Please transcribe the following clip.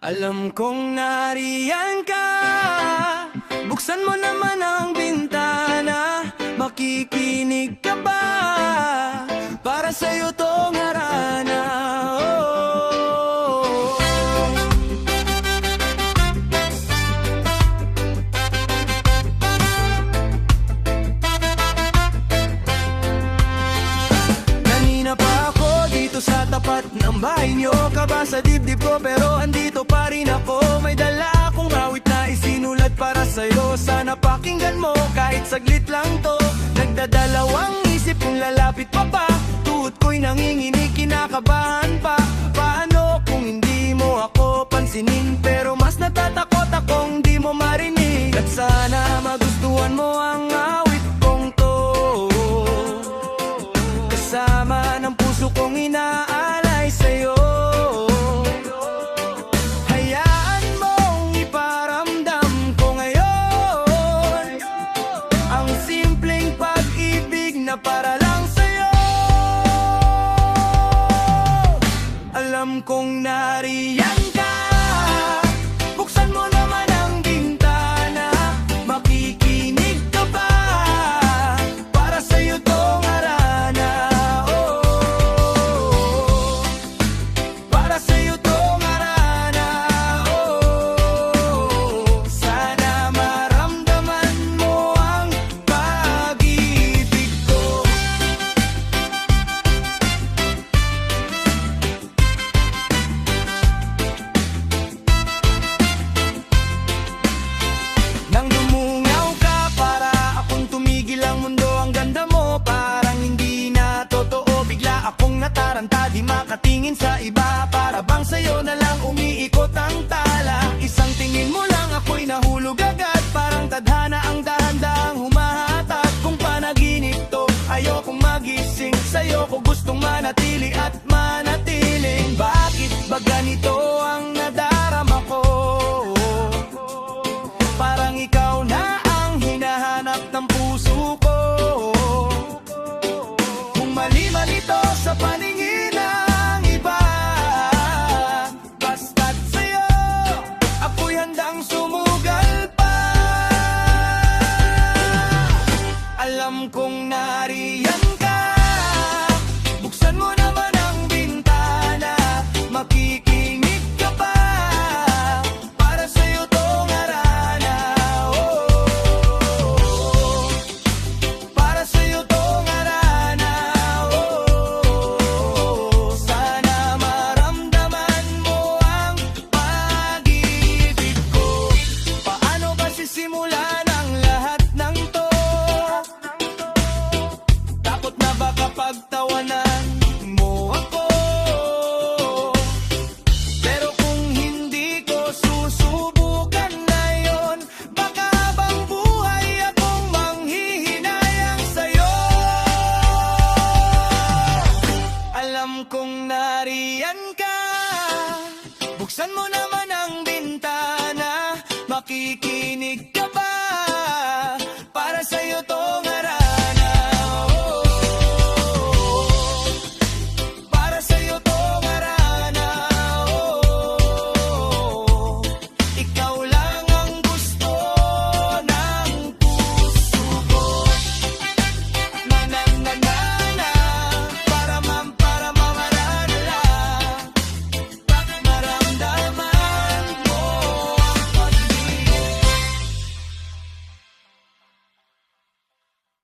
Alam kong nariyan ka, buksan mo naman ang bintana. Makikinig ka ba? Para sa'yo tong harana. Kanina pa ako dito sa tapat ng bahay niyo. Kaba sa dibdib ko pero andito pa rin ako. May dala akong awit na isinulat para sa'yo. Sana pakinggan mo kahit saglit lang to. Nagdadalawang isip kung lalapit pa ba. Tuhod ko'y nanginginig, kinakabahan pa. Paano kung hindi mo ako pansinin? Pero mas natatakot akong di mo marinig. At sana magustuhan mo ang awit kong to, kasama ng puso kong inaalay sa'yo. Hayaan mong iparamdam ko ngayon ang simpleng pag-ibig na para lang sa'yo. Alam kong nariyan ka, buksan mo naman ang bintana. Makikinig ka ba? Para sa'yo tong harana. Oh, para sa'yo tong harana. Oh, sana maramdaman mo ang pag-ibig ko. Nang dumungaw ka, para akong tumigil ang mundo. Ang ganda mo, parang hindi na totoo. Bigla akong nataranta, di makatingin sa iba. Para bang sa'yo na lang umiikot ang tala. Isang tingin mo lang ako'y nahulog agad. Parang tadhana ang dahan-dahang humahatak. Kung panaginip to, ayokong magising. Sa'yo ko gustong manatili at manatiling. Bakit ba ganito ang nadarama ko? Parang ikaw na ang hinahanap ng puso ko. Kung mali-mali to sa paningin ng iba, basta't sa'yo ako'y handang sumugal pa. Alam kong nariyan ka, buksan mo naman ang bintana. Makikinig ka ba? Para sa'yo tong harana. Oh, para sa'yo tong harana. Oh, sana maramdaman mo ang pag-ibig ko. Paano ba sisimulan ang lahat ng to? Takot na baka pagtawanan mo ako. Pero kung hindi ko susubukan ngayon, baka habang buhay akong manghihinayang sa'yo. Alam kong nariyan ka, buksan mo naman ang bintana. Makikinig ka